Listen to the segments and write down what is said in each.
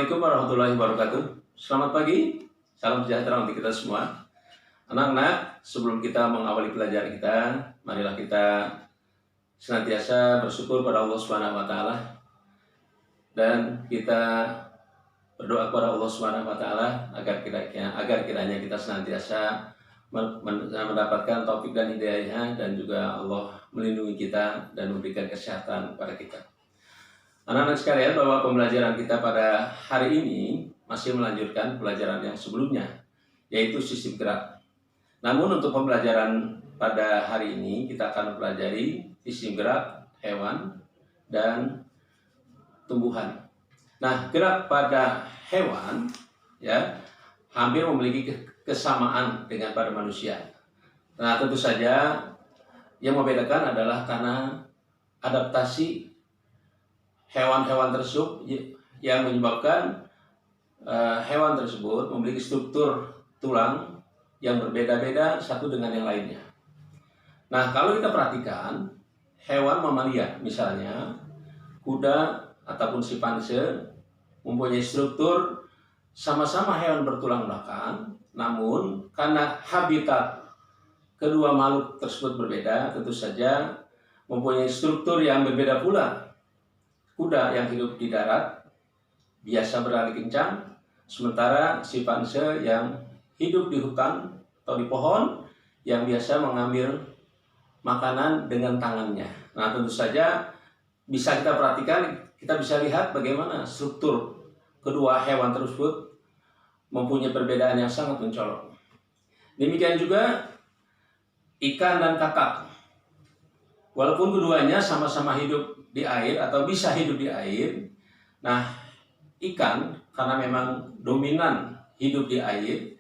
Assalamualaikum warahmatullahi wabarakatuh. Selamat pagi, salam sejahtera untuk kita semua. Anak-anak, sebelum kita mengawali pelajaran kita, marilah kita senantiasa bersyukur pada Allah Subhanahu wa taala dan kita berdoa kepada Allah Subhanahu wa taala agar kiranya kita senantiasa mendapatkan taufik dan hidayahnya, dan juga Allah melindungi kita dan memberikan kesehatan kepada kita. Anak-anak sekalian, bahwa pembelajaran kita pada hari ini masih melanjutkan pelajaran yang sebelumnya, yaitu sistem gerak. Namun untuk pembelajaran pada hari ini kita akan mempelajari sistem gerak hewan dan tumbuhan. Nah, gerak pada hewan ya hampir memiliki kesamaan dengan pada manusia. Nah, tentu saja yang membedakan adalah karena adaptasi hewan-hewan tersebut yang menyebabkan hewan tersebut memiliki struktur tulang yang berbeda-beda satu dengan yang lainnya. Nah, kalau kita perhatikan hewan mamalia, misalnya kuda ataupun simpanse, mempunyai struktur sama-sama hewan bertulang belakang, namun karena habitat kedua makhluk tersebut berbeda, tentu saja mempunyai struktur yang berbeda pula. Kuda yang hidup di darat biasa berlari kencang, sementara simpanse yang hidup di hutan atau di pohon yang biasa mengambil makanan dengan tangannya. Nah, tentu saja bisa kita perhatikan, kita bisa lihat bagaimana struktur kedua hewan tersebut mempunyai perbedaan yang sangat mencolok. Demikian juga ikan dan kakap. Walaupun keduanya sama-sama hidup di air atau bisa hidup di air, nah ikan karena memang dominan hidup di air,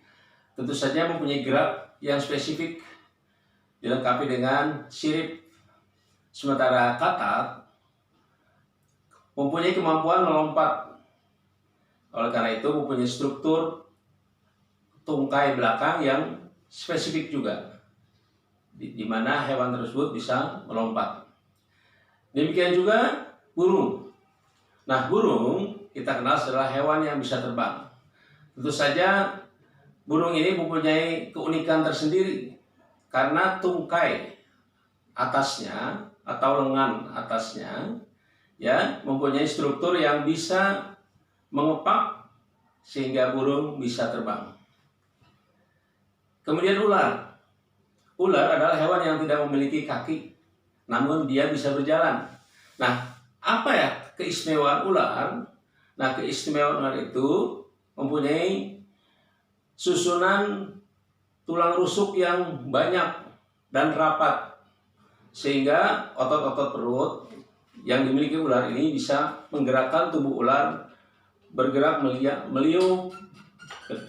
tentu saja mempunyai gerak yang spesifik dilengkapi dengan sirip. Sementara kakap mempunyai kemampuan melompat, oleh karena itu mempunyai struktur tungkai belakang yang spesifik juga, di mana hewan tersebut bisa melompat. Demikian juga burung. Nah, burung kita kenal adalah hewan yang bisa terbang. Tentu saja burung ini mempunyai keunikan tersendiri karena tungkai atasnya atau lengan atasnya ya mempunyai struktur yang bisa mengepak sehingga burung bisa terbang. Kemudian ular. Ular adalah hewan yang tidak memiliki kaki, namun dia bisa berjalan. Nah, apa ya keistimewaan ular? Nah, keistimewaan ular itu mempunyai susunan tulang rusuk yang banyak dan rapat, sehingga otot-otot perut yang dimiliki ular ini bisa menggerakkan tubuh ular bergerak meliuk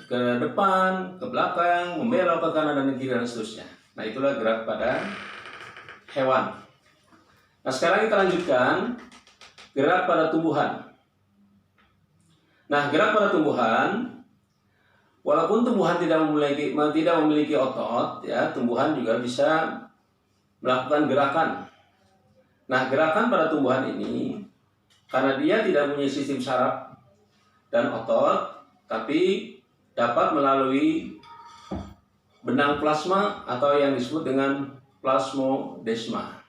ke depan, ke belakang, membelok ke kanan dan ke kiri dan seterusnya. Nah, itulah gerak pada hewan. Nah, sekarang kita lanjutkan gerak pada tumbuhan. Nah, gerak pada tumbuhan, walaupun tumbuhan tidak memiliki otot, ya, tumbuhan juga bisa melakukan gerakan. Nah, gerakan pada tumbuhan ini karena dia tidak mempunyai sistem saraf dan otot, tapi dapat melalui benang plasma atau yang disebut dengan plasmodesma.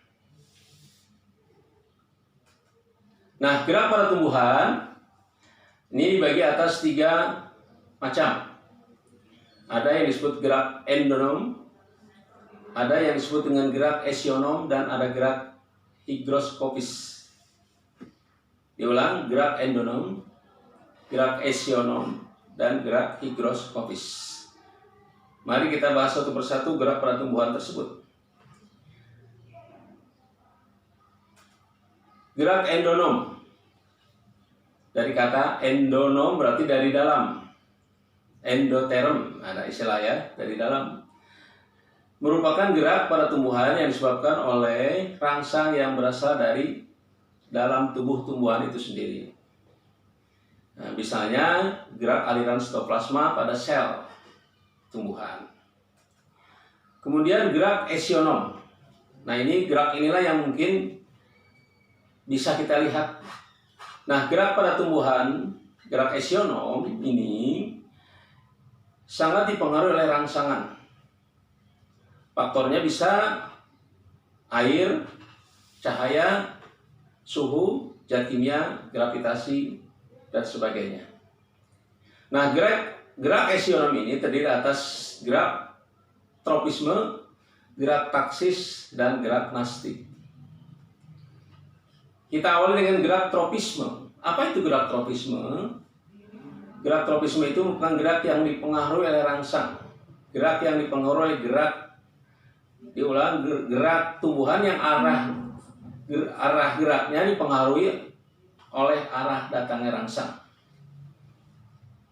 Nah, gerak pada tumbuhan ini dibagi atas 3 macam. Ada yang disebut gerak endonom, ada yang disebut dengan gerak esionom, dan ada gerak higroskopis. Diulang, gerak endonom, gerak esionom, dan gerak higroskopis. Mari kita bahas satu persatu gerak pada tumbuhan tersebut. Gerak endonom. Dari kata endonom berarti dari dalam. Endoterm, ada istilah ya, dari dalam. Merupakan gerak pada tumbuhan yang disebabkan oleh rangsang yang berasal dari dalam tubuh tumbuhan itu sendiri. Nah, misalnya gerak aliran sitoplasma pada sel tumbuhan. Kemudian gerak esionom. Nah, ini gerak inilah yang mungkin bisa kita lihat. Nah, gerak pada tumbuhan gerak esionom ini sangat dipengaruhi oleh rangsangan. Faktornya bisa air, cahaya, suhu, zat kimia, gravitasi, dan sebagainya. Nah, gerak esionom ini terdiri atas gerak tropisme, gerak taksis, dan gerak nasti. Kita awali dengan gerak tropisme. Apa itu gerak tropisme? Gerak tropisme itu bukan gerak yang dipengaruhi oleh rangsang. Gerak yang dipengaruhi oleh gerak tumbuhan yang arah geraknya dipengaruhi oleh arah datangnya rangsang.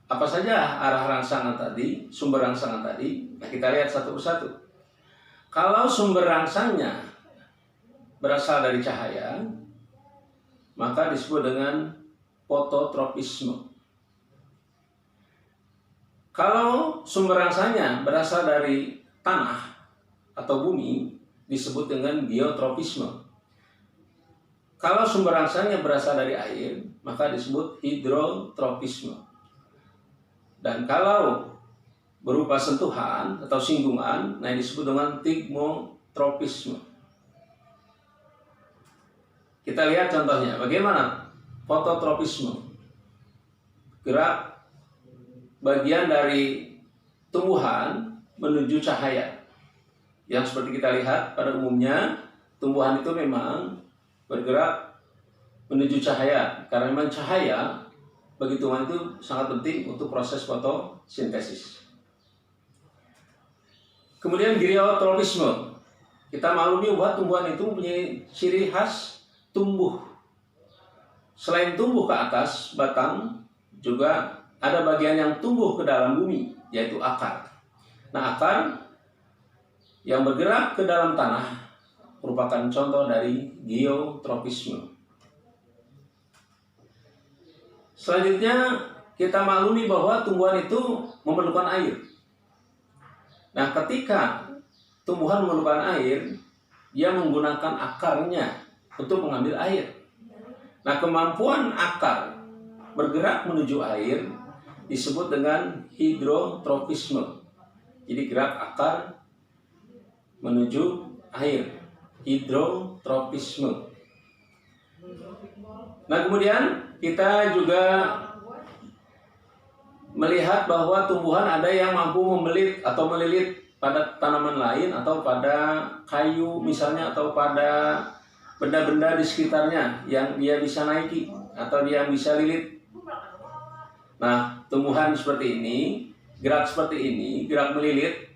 Apa saja arah rangsangan tadi, sumber rangsangan tadi? Nah, kita lihat satu persatu. Kalau sumber rangsangnya berasal dari cahaya, maka disebut dengan fototropisme. Kalau sumber rangsangnya berasal dari tanah atau bumi, disebut dengan geotropisme. Kalau sumber rangsangnya berasal dari air, maka disebut hidrotropisme. Dan kalau berupa sentuhan atau singgungan, nah disebut dengan tigmotropisme. Kita lihat contohnya, bagaimana fototropisme. Gerak bagian dari tumbuhan menuju cahaya. Yang seperti kita lihat pada umumnya, tumbuhan itu memang bergerak menuju cahaya. Karena memang cahaya bagi tumbuhan itu sangat penting untuk proses fotosintesis. Kemudian geotropisme. Kita maklumi bahwa tumbuhan itu mempunyai ciri khas tumbuh. Selain tumbuh ke atas batang, juga ada bagian yang tumbuh ke dalam bumi, yaitu akar. Nah, akar yang bergerak ke dalam tanah merupakan contoh dari geotropisme. Selanjutnya, kita maklumi bahwa tumbuhan itu memerlukan air. Nah, ketika tumbuhan memerlukan air, dia menggunakan akarnya untuk mengambil air. Nah, kemampuan akar bergerak menuju air disebut dengan hidrotropisme. Jadi gerak akar menuju air, hidrotropisme. Nah, kemudian kita juga melihat bahwa tumbuhan ada yang mampu membelit atau melilit pada tanaman lain atau pada kayu misalnya, atau pada benda-benda di sekitarnya yang dia bisa naiki atau dia bisa lilit. Nah, tumbuhan seperti ini, gerak seperti ini, gerak melilit,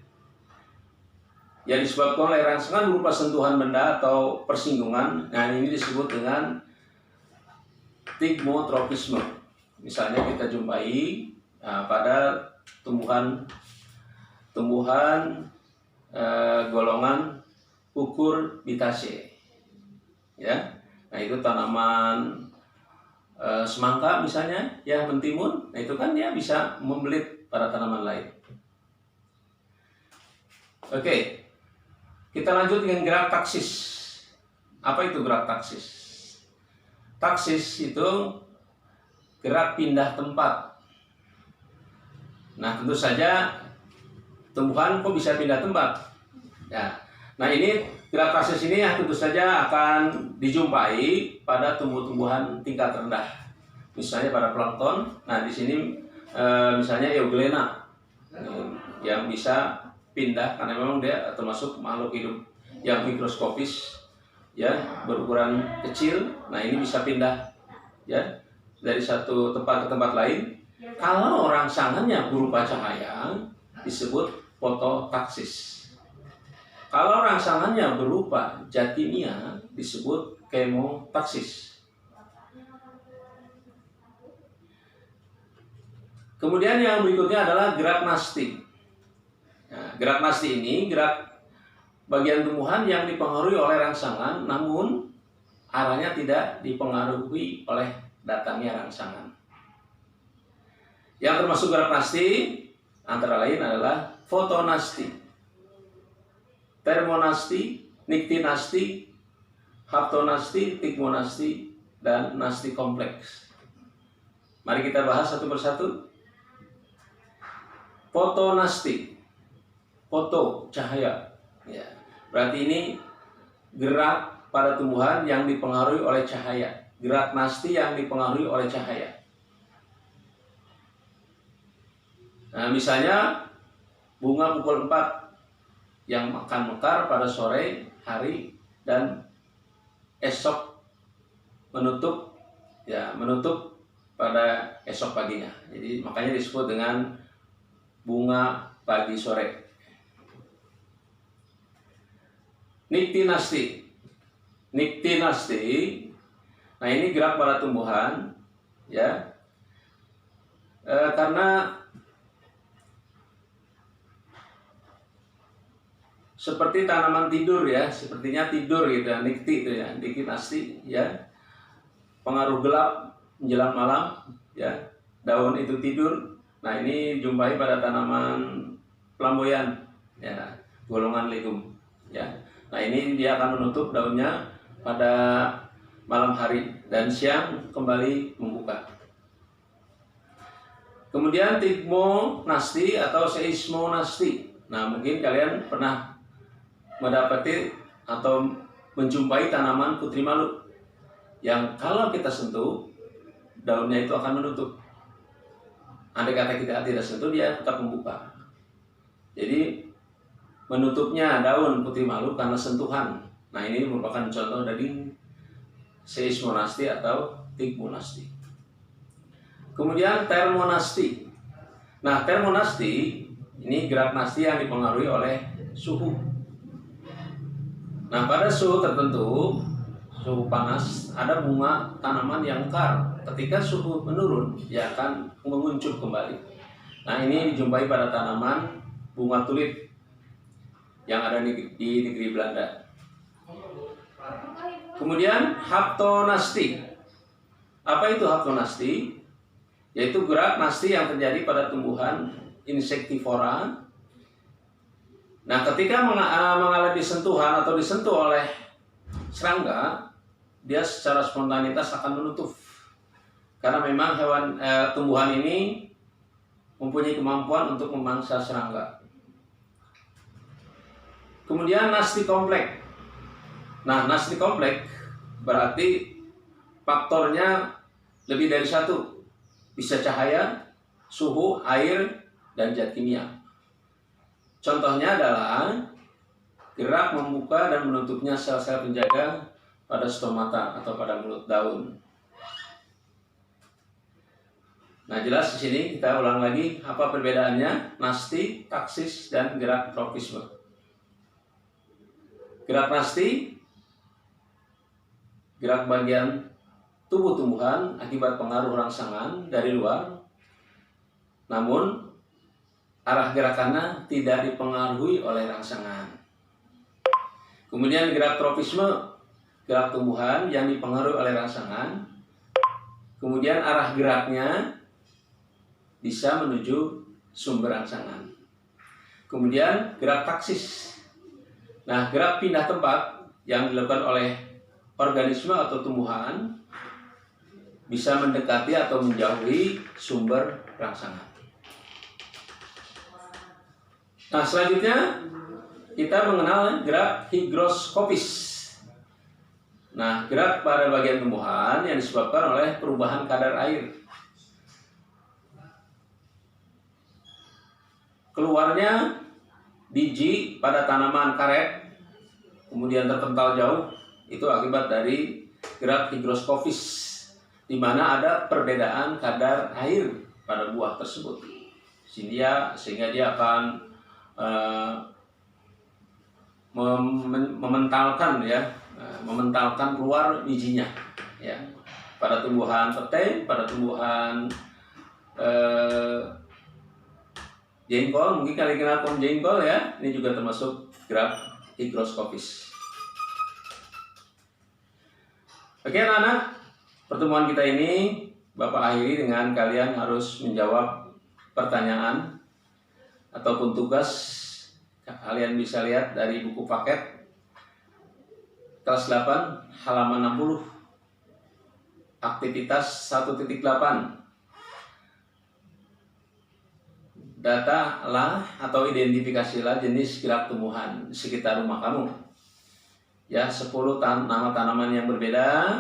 yang disebabkan oleh rangsangan berupa sentuhan benda atau persinggungan. Nah, ini disebut dengan tigmotropisme. Misalnya kita jumpai pada tumbuhan golongan Cucurbitaceae. Ya, nah itu tanaman semangka misalnya, ya mentimun. Nah, itu kan dia bisa membelit pada tanaman lain. Oke, kita lanjut dengan gerak taksis. Apa itu gerak taksis? Taksis itu gerak pindah tempat. Nah, tentu saja tumbuhan kok bisa pindah tempat? Ya. Nah, ini gerak taksis ini ya tentu saja akan dijumpai pada tumbuh-tumbuhan tingkat rendah. Misalnya pada plankton. Nah, di sini misalnya Euglena yang bisa pindah karena memang dia termasuk makhluk hidup yang mikroskopis, ya, berukuran kecil. Nah, ini bisa pindah, ya, dari satu tempat ke tempat lain. Kalau rangsangannya berupa cahaya disebut fototaksis. Kalau rangsangannya berupa zat kimia disebut kemotaksis. Kemudian yang berikutnya adalah gerak nasti. Nah, gerak nasti ini gerak bagian tumbuhan yang dipengaruhi oleh rangsangan, namun arahnya tidak dipengaruhi oleh datangnya rangsangan. Yang termasuk gerak nasti antara lain adalah fotonasti, termonasti, niktinasti, haptonasti, tigmonasti, dan nasti kompleks. Mari kita bahas satu persatu. Fotonasti, foto cahaya. Ya, berarti ini gerak pada tumbuhan yang dipengaruhi oleh cahaya. Gerak nasti yang dipengaruhi oleh cahaya. Nah, misalnya bunga pukul 4 yang akan mekar pada sore hari dan esok menutup pada esok paginya. Jadi makanya disebut dengan bunga pagi sore. Niktinasti. Niktinasti. Nah, ini gerak pada tumbuhan ya. Karena seperti tanaman tidur ya, sepertinya tidur gitu ya, nikti itu ya, niktinasti ya. Pengaruh gelap menjelang malam ya, daun itu tidur. Nah, ini jumpai pada tanaman flamboyan ya, golongan legum ya. Nah, ini dia akan menutup daunnya pada malam hari dan siang kembali membuka. Kemudian tigmonasti atau seismonasti. Nah, mungkin kalian pernah mendapati atau menjumpai tanaman putri malu yang kalau kita sentuh daunnya itu akan menutup. Andai kata kita tidak sentuh, dia tetap membuka. Jadi menutupnya daun putri malu karena sentuhan. Nah, ini merupakan contoh dari seismonasti atau tigmonasti. Kemudian termonasti. Nah, termonasti ini gerak nasti yang dipengaruhi oleh suhu. Nah, pada suhu tertentu, suhu panas, ada bunga tanaman yang mekar. Ketika suhu menurun, dia akan menguncup kembali. Nah, ini dijumpai pada tanaman bunga tulip yang ada di negeri Belanda. Kemudian haptonasti. Apa itu haptonasti? Yaitu gerak nasti yang terjadi pada tumbuhan insektivora. Nah, ketika mengalami sentuhan atau disentuh oleh serangga, dia secara spontanitas akan menutup. Karena memang tumbuhan ini mempunyai kemampuan untuk memangsa serangga. Kemudian nasti kompleks. Nah, nasti kompleks berarti faktornya lebih dari satu. Bisa cahaya, suhu, air, dan zat kimia. Contohnya adalah gerak membuka dan menutupnya sel-sel penjaga pada stomata atau pada mulut daun. Nah, jelas di sini kita ulang lagi apa perbedaannya nasti, taksis, dan gerak tropisme. Gerak nasti, gerak bagian tubuh tumbuhan akibat pengaruh rangsangan dari luar, namun arah gerakannya tidak dipengaruhi oleh rangsangan. Kemudian gerak tropisme, gerak tumbuhan yang dipengaruhi oleh rangsangan, kemudian arah geraknya bisa menuju sumber rangsangan. Kemudian gerak taksis. Nah, gerak pindah tempat yang dilakukan oleh organisme atau tumbuhan bisa mendekati atau menjauhi sumber rangsangan. Nah, selanjutnya kita mengenal gerak higroskopis. Nah, gerak pada bagian tumbuhan yang disebabkan oleh perubahan kadar air. Keluarnya biji pada tanaman karet, kemudian terpental jauh, itu akibat dari gerak higroskopis, di mana ada perbedaan kadar air pada buah tersebut. Sehingga dia akan mementalkan keluar bijinya ya. Pada tumbuhan pete, pada tumbuhan jengkol, mungkin kalian kenal pohon jengkol ya, ini juga termasuk gerak higroskopis. Oke anak-anak, pertemuan kita ini Bapak akhiri dengan kalian harus menjawab pertanyaan ataupun tugas. Kalian bisa lihat dari buku paket kelas 8 halaman 60, aktivitas 1.8. datalah atau identifikasilah jenis gerak tumbuhan di sekitar rumah kamu. Ya, 10 nama tanaman yang berbeda,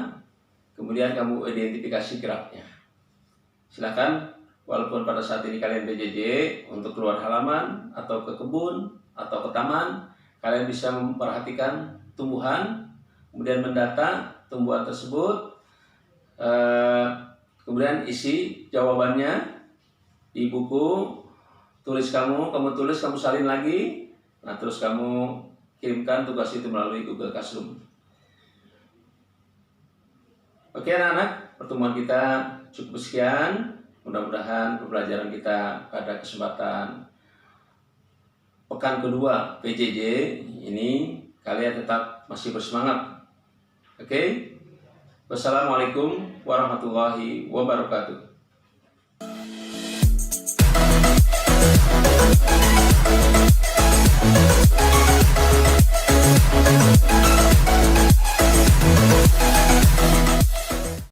kemudian kamu identifikasi geraknya. Silakan, walaupun pada saat ini kalian PJJ, untuk keluar halaman atau ke kebun atau ke taman, kalian bisa memperhatikan tumbuhan, kemudian mendata tumbuhan tersebut, kemudian isi jawabannya di buku, tulis kamu tulis, kamu salin lagi, nah terus kamu kirimkan tugas itu melalui Google Classroom. Oke anak-anak, pertemuan kita cukup sekian. Mudah-mudahan pembelajaran kita pada kesempatan pekan kedua PJJ ini kalian tetap masih bersemangat. Oke? Wassalamualaikum warahmatullahi wabarakatuh.